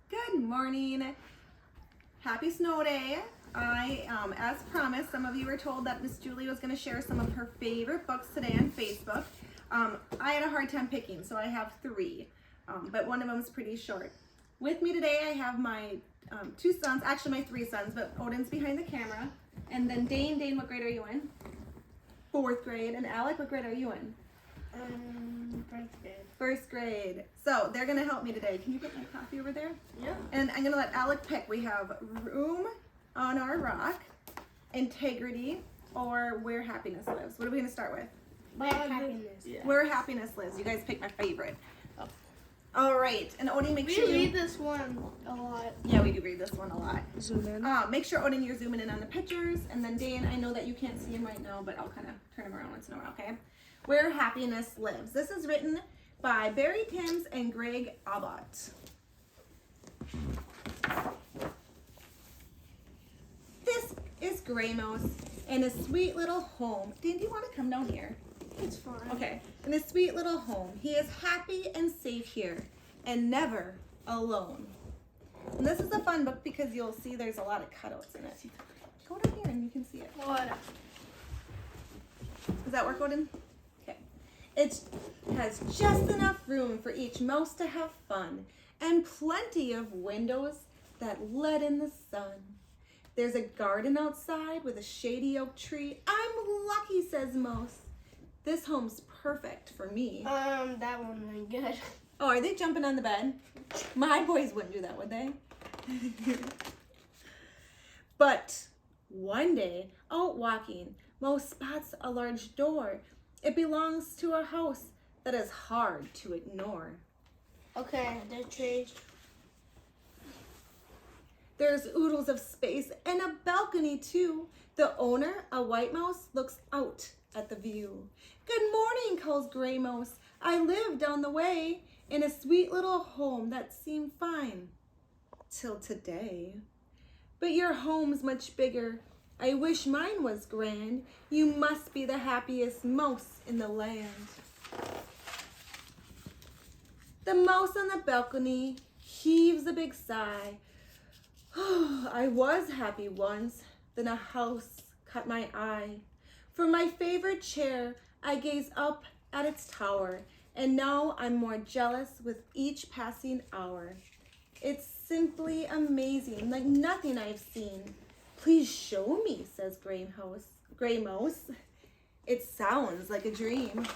Good morning. Happy snow day. As promised, some of you were told that Miss Julie was going to share some of her favorite books today on Facebook. I had a hard time picking, so I have three, but one of them is pretty short. With me today, I have my two sons, actually my three sons, but Odin's behind the camera. And then Dane, what grade are you in? Fourth grade. And Alec, what grade are you in? First grade. First grade. So they're gonna help me today. Can you put my coffee over there? Yeah. And I'm gonna let Alec pick. We have room on our rock, integrity, or where happiness lives. What are we gonna start with? Where happiness. Yeah. Where happiness lives. You guys pick my favorite. Oh. All right. And Odin, make sure we read this one a lot. Yeah, we do read this one a lot. Zoom in. Make sure, Odin, you're zooming in on the pictures. And then Dane, I know that you can't see him right now, but I'll kind of turn him around once in a while, okay? Where Happiness Lives. This is written by Barry Timms and Greg Abbott. This is Gray Mouse in a sweet little home. Dane, do you want to come down here? It's fine. Okay. In a sweet little home. He is happy and safe here and never alone. And this is a fun book because you'll see there's a lot of cutouts in it. Go down here and you can see it. What? Does that work, Odin? Okay. It has just enough room for each mouse to have fun and plenty of windows that let in the sun. There's a garden outside with a shady oak tree. I'm lucky, says Mouse. This home's perfect for me. That one ain't good. Oh, are they jumping on the bed? My boys wouldn't do that, would they? But one day, out walking, Mouse spots a large door. It belongs to a house that is hard to ignore. Okay, the tree. There's oodles of space and a balcony too. The owner, a white mouse, looks out at the view. Good morning, calls Gray Mouse. I live down the way in a sweet little home that seemed fine till today. But your home's much bigger. I wish mine was grand. You must be the happiest mouse in the land. The mouse on the balcony heaves a big sigh. I was happy once, then a house caught my eye. From my favorite chair, I gaze up at its tower, and now I'm more jealous with each passing hour. It's simply amazing, like nothing I've seen. Please show me, says Gray Mouse. It sounds like a dream.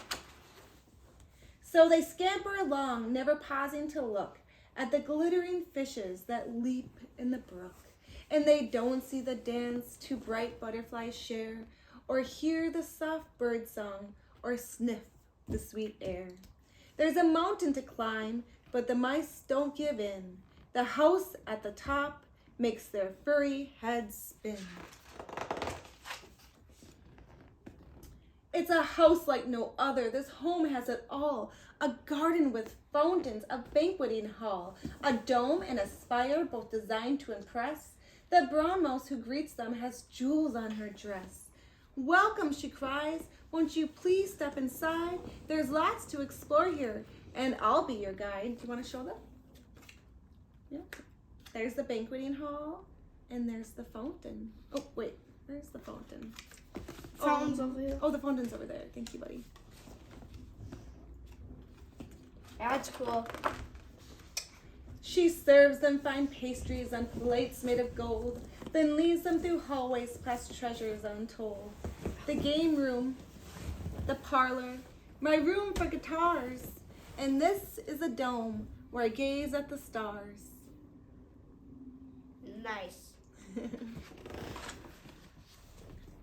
So they scamper along, never pausing to look at the glittering fishes that leap in the brook. And they don't see the dance two bright butterflies share, or hear the soft bird song, or sniff the sweet air. There's a mountain to climb, but the mice don't give in. The house at the top makes their furry heads spin. It's a house like no other. This home has it all. A garden with fountains, a banqueting hall, a dome and a spire, both designed to impress. The brown mouse who greets them has jewels on her dress. Welcome, she cries. Won't you please step inside? There's lots to explore here, and I'll be your guide. Do you want to show them? Yeah. There's the banqueting hall, and there's the fountain. Oh, wait. Where's the fountain? Fountain's over there. Oh, the fountain's over there. Thank you, buddy. That's cool. She serves them fine pastries on plates made of gold, then leads them through hallways past treasures untold. The game room, the parlor, my room for guitars, and this is a dome where I gaze at the stars. Nice.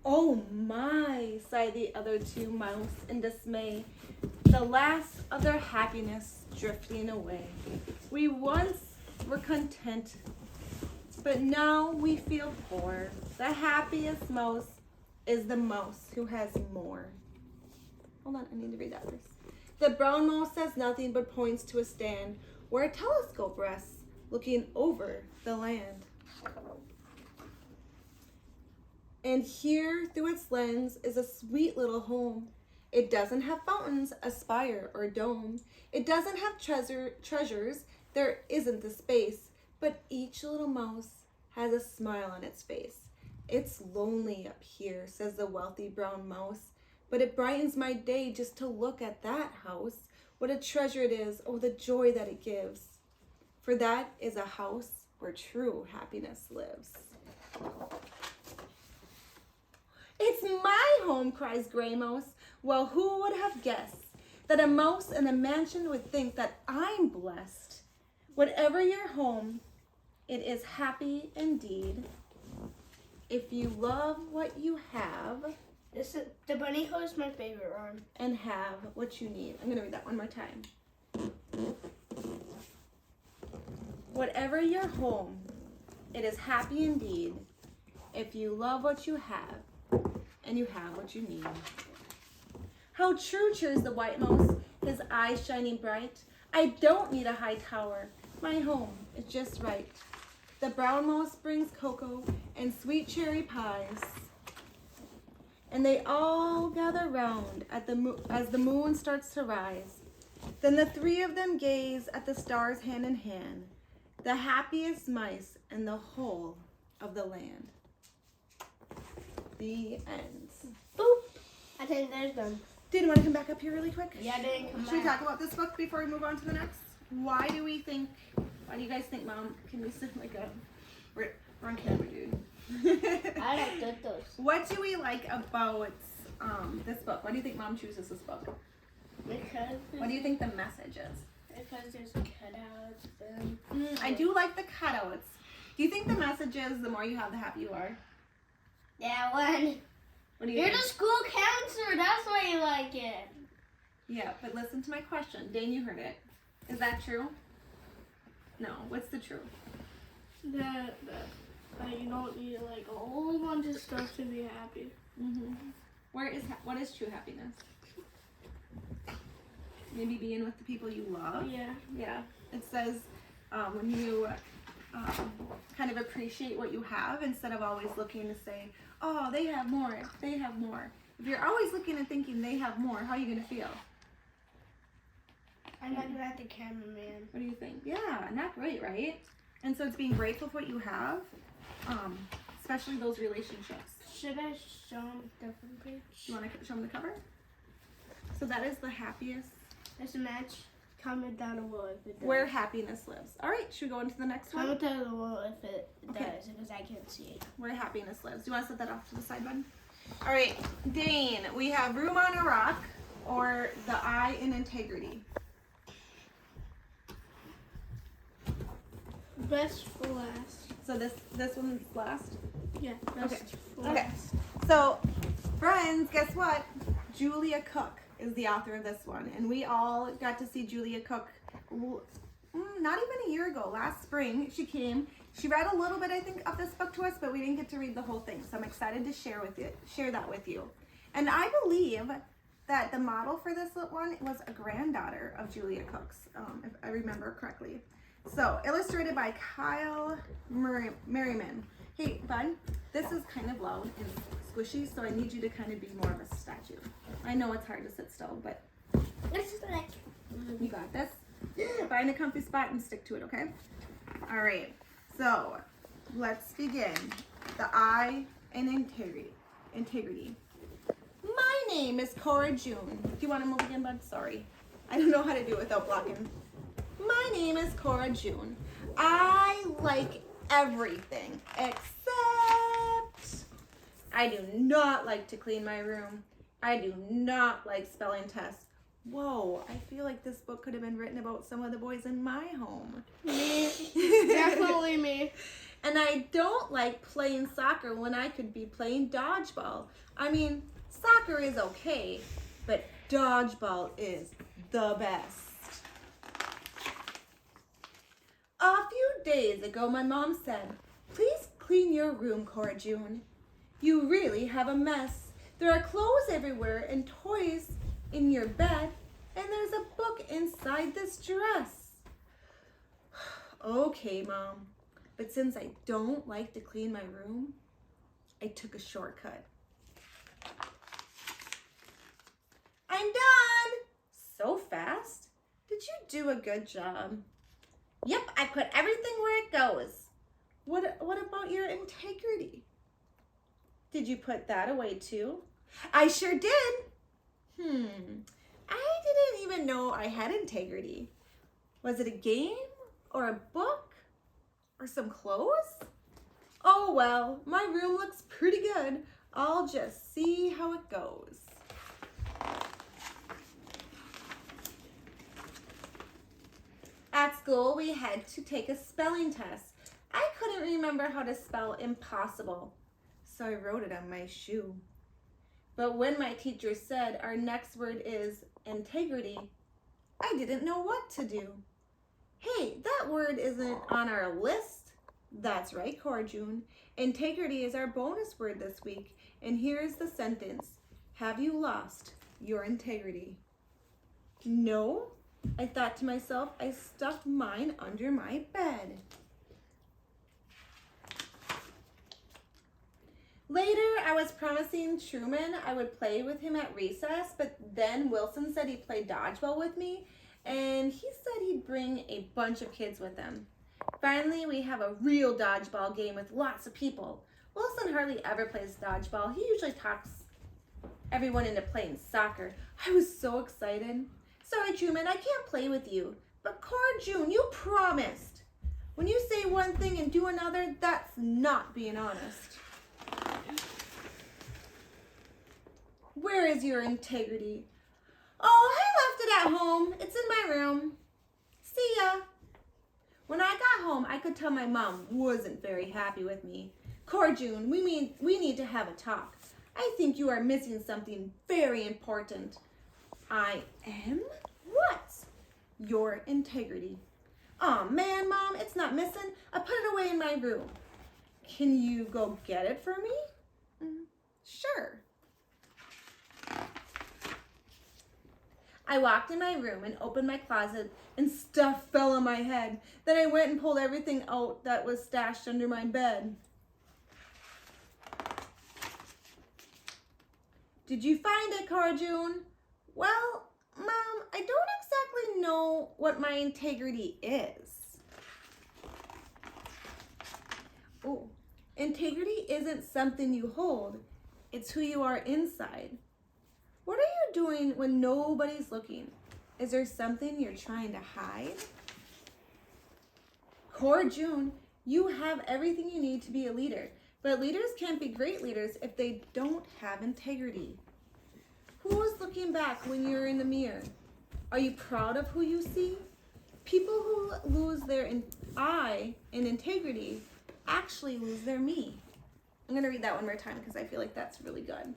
Oh my, sigh the other two mouse in dismay, the last of their happiness drifting away. We once were content, but now we feel poor. The happiest mouse is the mouse who has more. Hold on, I need to read that first. The brown mouse says nothing but points to a stand where a telescope rests, looking over the land. And here, through its lens, is a sweet little home. It doesn't have fountains, a spire, or dome. It doesn't have treasures. There isn't the space. But each little mouse has a smile on its face. It's lonely up here, says the wealthy brown mouse. But it brightens my day just to look at that house. What a treasure it is. Oh, the joy that it gives. For that is a house where true happiness lives. It's my home, cries Gray Mouse. Well, who would have guessed that a mouse in a mansion would think that I'm blessed? Whatever your home, it is happy indeed. If you love what you have, The bunny hole is my favorite one. and have what you need. I'm going to read that one more time. Whatever your home, it is happy indeed. If you love what you have, and you have what you need. How true, cheers the white mouse, his eyes shining bright. I don't need a high tower. My home is just right. The brown mouse brings cocoa and sweet cherry pies. And they all gather round as the moon starts to rise. Then the three of them gaze at the stars hand in hand, the happiest mice in the whole of the land. The end. Boop. I think there's done. Did you want to come back up here really quick? Yeah, I didn't come Should we back. talk about this book before we move on to the next? Why do you guys think, Mom, can we sit like a, we're on camera, dude. I like those. What do we like about this book? Why do you think Mom chooses this book? Because What do you think the message is? Because there's cutouts and I do like the cutouts. Do you think the message is the more you have, the happier you are? that one. What do you You're think? the school counselor. That's why you like it. Yeah, but listen to my question. Dane, you heard it. Is that true? No. What's the truth? That you don't need like a whole bunch of stuff to be happy. What is true happiness? Maybe being with the people you love. Yeah. Yeah. It says when you kind of appreciate what you have instead of always looking to say, oh, they have more, they have more. If you're always looking and thinking they have more, how are you going to feel? I'm looking at the cameraman. What do you think? Yeah, not great, right? And so it's being grateful for what you have, especially those relationships. Should I show him a different page? Do you want to show them the cover? So that is the happiest, There's a match. Comment down below if it does. where happiness lives. All right, should we go into the next one? Comment down below if it Okay. does, because I can't see it. Where happiness lives. Do you want to set that off to the side, bud? All right, Dane, we have Room on a Rock or The Eye in Integrity. Best for last. So this one's last. Yeah. Best for Okay. last. So, friends, guess what? Julia Cook is the author of this one, and we all got to see Julia Cook not even a year ago, last spring. She came. She read a little bit, I think, of this book to us, but we didn't get to read the whole thing. So I'm excited to share that with you. And I believe that the model for this one was a granddaughter of Julia Cook's, if I remember correctly. So, illustrated by Kyle Merriman. Hey, bud, this is kind of loud and squishy, so I need you to kind of be more of a statue. I know it's hard to sit still, but It's like you got this. Find a comfy spot and stick to it, okay? All right, so let's begin. The Eye and Integrity. My name is Cora June. Do you want to move again, bud? Sorry. I don't know how to do it without blocking. My name is Cora June. I like everything except I do not like to clean my room. I do not like spelling tests. Whoa, I feel like this book could have been written about some of the boys in my home. Me. Definitely me. And I don't like playing soccer when I could be playing dodgeball. I mean, soccer is okay, but dodgeball is the best. A few days ago, my mom said, "Please clean your room, Cora June. You really have a mess. There are clothes everywhere and toys in your bed, and there's a book inside this dress." Okay, Mom, but since I don't like to clean my room, I took a shortcut. I'm done. So fast? Did you do a good job? Yep, I put everything where it goes. What about your integrity? Did you put that away too? I sure did. I didn't even know I had integrity. Was it a game or a book or some clothes? Oh well, my room looks pretty good. I'll just see how it goes. At school, we had to take a spelling test. I couldn't remember how to spell impossible, so I wrote it on my shoe. But when my teacher said our next word is integrity, I didn't know what to do. Hey, that word isn't on our list. That's right, Corjune. Integrity is our bonus word this week, and here is the sentence. Have you lost your integrity? No, I thought to myself, I stuck mine under my bed. Later, I was promising Truman I would play with him at recess, but then Wilson said he'd play dodgeball with me, and he said he'd bring a bunch of kids with him. Finally, we have a real dodgeball game with lots of people. Wilson hardly ever plays dodgeball. He usually talks everyone into playing soccer. I was so excited. Sorry, Truman, I can't play with you. But Corjune, you promised. When you say one thing and do another, that's not being honest. Where is your integrity? Oh, I left it at home. It's in my room. See ya. When I got home, I could tell my mom wasn't very happy with me. Corjune, we need to have a talk. I think you are missing something very important. I am? What? Your integrity. Aw, man, Mom, it's not missing. I put it away in my room. Can you go get it for me? Sure. I walked in my room and opened my closet and stuff fell on my head. Then I went and pulled everything out that was stashed under my bed. Did you find it, Corjune? Well, Mom, I don't exactly know what my integrity is. Oh, integrity isn't something you hold. It's who you are inside. What are you doing when nobody's looking? Is there something you're trying to hide? Corjune, you have everything you need to be a leader, but leaders can't be great leaders if they don't have integrity. Who is looking back when you're in the mirror? Are you proud of who you see? People who lose their I in integrity actually lose their me. I'm going to read that one more time because I feel like that's really good.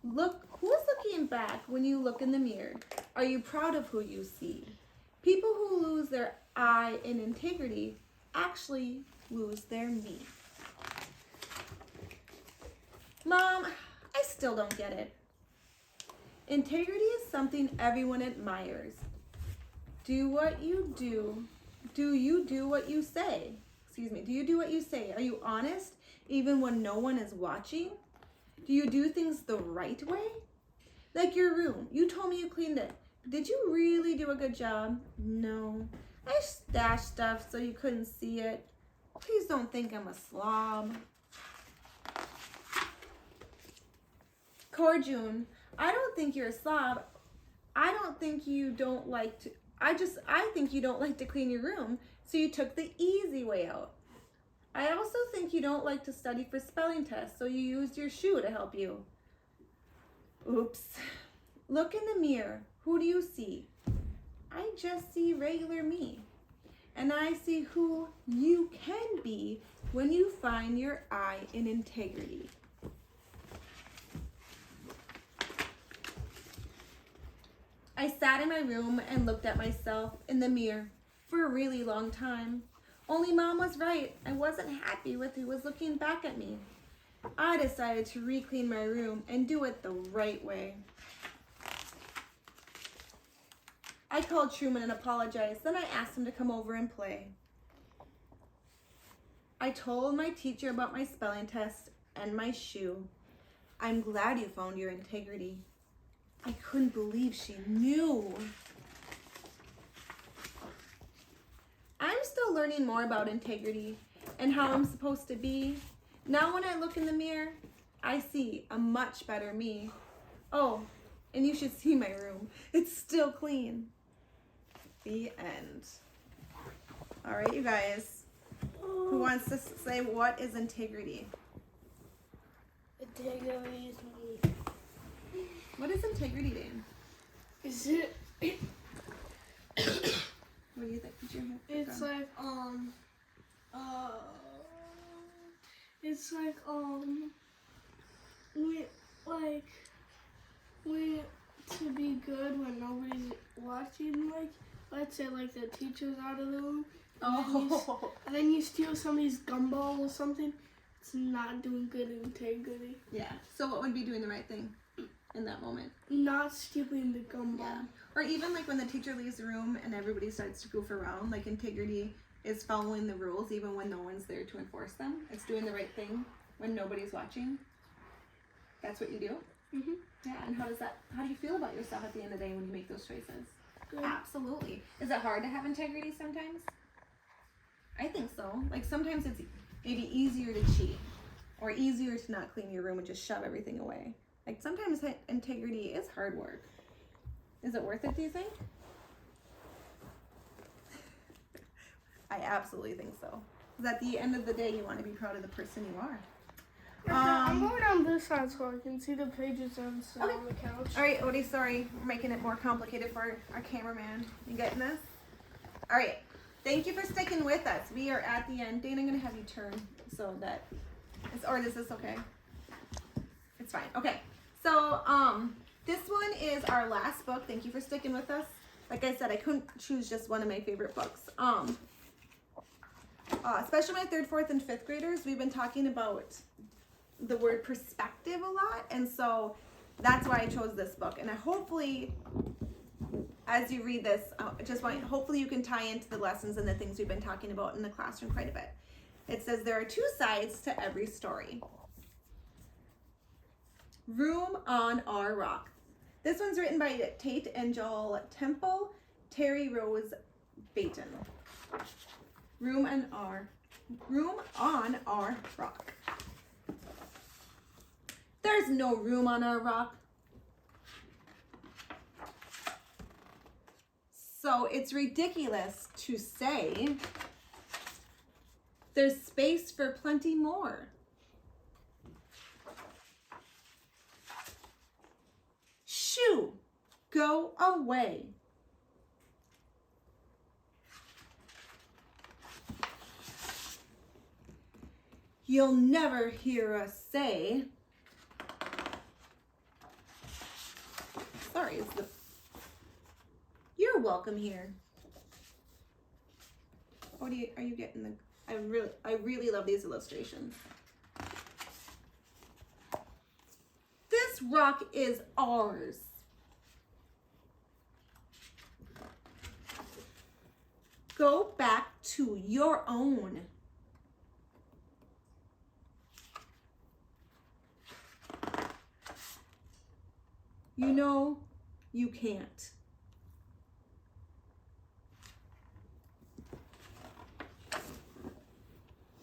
Look, who is looking back when you look in the mirror? Are you proud of who you see? People who lose their I in integrity actually lose their me. Mom, I still don't get it. Integrity is something everyone admires. Do what you do. Do you do what you say? Do you do what you say? Are you honest even when no one is watching? Do you do things the right way? Like your room. You told me you cleaned it. Did you really do a good job? No. I stashed stuff so you couldn't see it. Please don't think I'm a slob. Corjune, I don't think you're a slob. I think you don't like to clean your room, so you took the easy way out. I also think you don't like to study for spelling tests, so you used your shoe to help you. Oops. Look in the mirror. Who do you see? I just see regular me. And I see who you can be when you find your I in integrity. I sat in my room and looked at myself in the mirror for a really long time. Only Mom was right. I wasn't happy with who was looking back at me. I decided to re-clean my room and do it the right way. I called Truman and apologized. Then I asked him to come over and play. I told my teacher about my spelling test and my shoe. I'm glad you found your integrity. I couldn't believe she knew. I'm still learning more about integrity and how I'm supposed to be. Now when I look in the mirror, I see a much better me. Oh, and you should see my room. It's still clean. The end. All right, you guys. Who wants to say what is integrity? Integrity is me. What is integrity, Dan? Is it? What do you think? Did you have to It's go? like it's like we to be good when nobody's watching. Like let's say like the teacher's out of the room. And then you steal somebody's gumball or something. It's not doing good integrity. Yeah. So what would be doing the right thing in that moment? Not stealing the gumball. Yeah. Or even like when the teacher leaves the room and everybody starts to goof around, like integrity is following the rules even when no one's there to enforce them. It's doing the right thing when nobody's watching. That's what you do? Mhm. Yeah, and how do you feel about yourself at the end of the day when you make those choices? Good. Absolutely. Is it hard to have integrity sometimes? I think so. Like sometimes it's maybe easier to cheat or easier to not clean your room and just shove everything away. Like sometimes integrity is hard work. Is it worth it, do you think? I absolutely think so. Because at the end of the day, you want to be proud of the person you are. I'm going on this side so I can see the pages and stuff Okay. on the couch. All right, Odie, sorry. We're making it more complicated for our cameraman. You getting this? All right. Thank you for sticking with us. We are at the end. Dana, I'm going to have you turn so that, is this okay? It's fine. Okay. So, this one is our last book. Thank you for sticking with us. Like I said, I couldn't choose just one of my favorite books. Especially my 3rd, 4th, and 5th graders, we've been talking about the word perspective a lot, and so that's why I chose this book. And I hopefully, as you read this, hopefully you can tie into the lessons and the things we've been talking about in the classroom quite a bit. It says there are 2 sides to every story. Room on Our Rock. This one's written by Tate and Joel Temple, Terry Rose Baton. Room on Our Rock. There's no room on our rock. So it's ridiculous to say there's space for plenty more. Shoo, go away. You'll never hear us say, sorry, you're welcome here. What are you getting the, I really love these illustrations. This rock is ours. Go back to your own. You know you can't.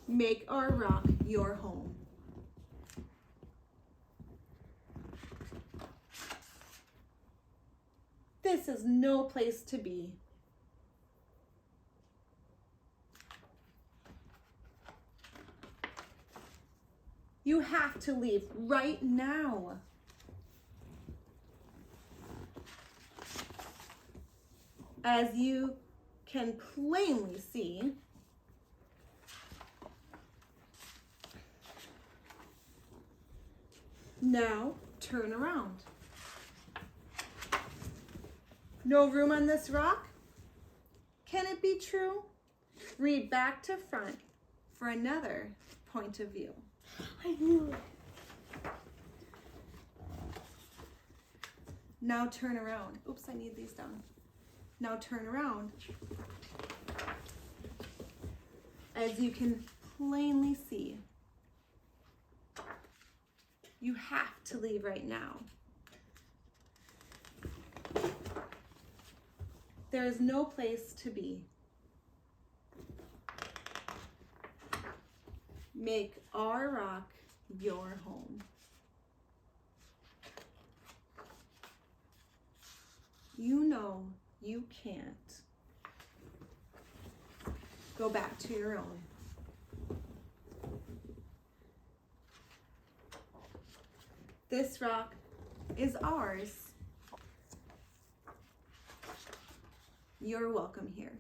Make our rock your home. This is no place to be. You have to leave right now. As you can plainly see, now turn around. No room on this rock? Can it be true? Read back to front for another point of view. I knew it. Now turn around. Oops, I need these down. Now turn around. As you can plainly see, you have to leave right now. there is no place to be. Make our rock your home. You know you can't. Go back to your own. This rock is ours. You're welcome here.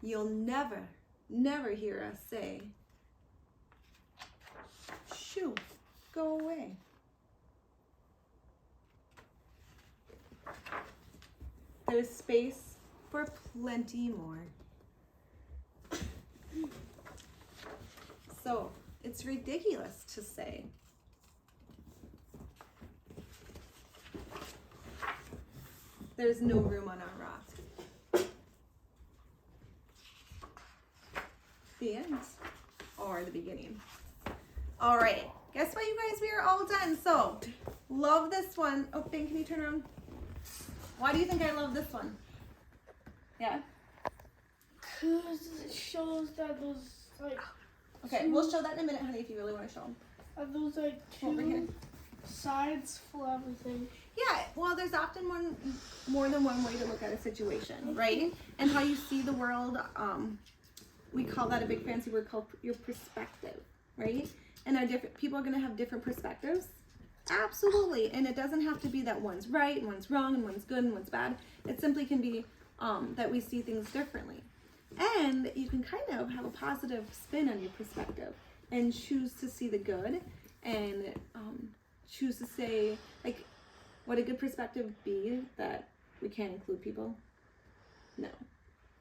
You'll never, never hear us say, shoo, go away. There's space for plenty more. So, it's ridiculous to say, there's no room on our rock. The end, or the beginning. All right, guess what, you guys? We are all done. So, love this one. Oh, Ben, can you turn around? Why do you think I love this one? Yeah? Because it shows that those, like... Okay, we'll show that in a minute, honey, if you really want to show them. Those, like, Over here. two sides for everything. Yeah, well, there's often more than one way to look at a situation, right? And how you see the world, we call that a big fancy word called your perspective, right? And our different people are going to have different perspectives. Absolutely. And it doesn't have to be that one's right and one's wrong and one's good and one's bad. It simply can be that we see things differently. And you can kind of have a positive spin on your perspective and choose to see the good and choose to say, like, would a good perspective be that we can't include people? No.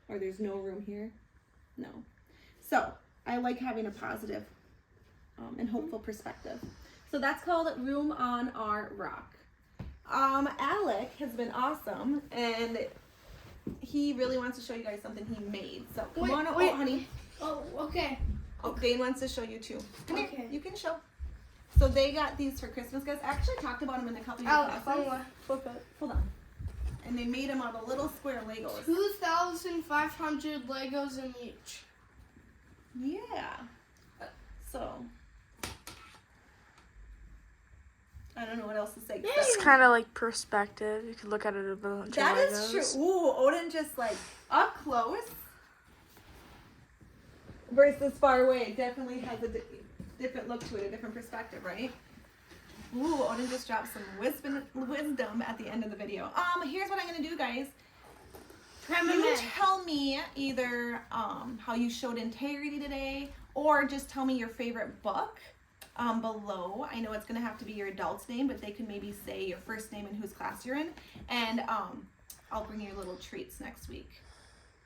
Or there's no room here? No. So I like having a positive and hopeful perspective. So that's called Room on Our Rock. Alec has been awesome, and he really wants to show you guys something he made. So come on, wait. oh honey. Oh, okay. Oh, Dane wants to show you too. Come Okay. here, you can show. So they got these for Christmas, guys. I actually talked about them in a couple of your classes. Flip it. Hold on. And they made them out of little square Legos. 2,500 Legos in each. Yeah. So I don't know what else to say. It's kind of like perspective. You could look at it a bunch That of is Legos. true. Ooh, Odin just like up close versus far away. It definitely has a different look to it, a different perspective, right? Ooh, Odin just dropped some wisdom at the end of the video. Here's what I'm gonna do, guys. You tell me either how you showed integrity today, or just tell me your favorite book below. I know it's gonna have to be your adult's name, but they can maybe say your first name and whose class you're in, and I'll bring you little treats next week,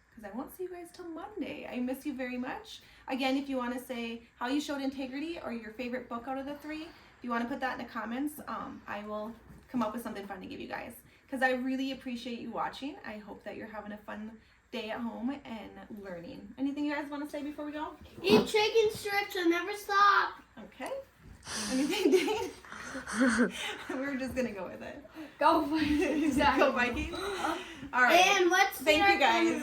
because I won't see you guys till Monday. I miss you very much. Again, if you want to say how you showed integrity or your favorite book out of the three, if you want to put that in the comments, I will come up with something fun to give you guys, because I really appreciate you watching. I hope that you're having a fun day at home and learning. Anything you guys want to say before we go? Eat chicken strips and never stop. Okay. Anything, Dane? We're just gonna go with it. Go Vikings. Go Vikings. All right. And let's Thank you guys.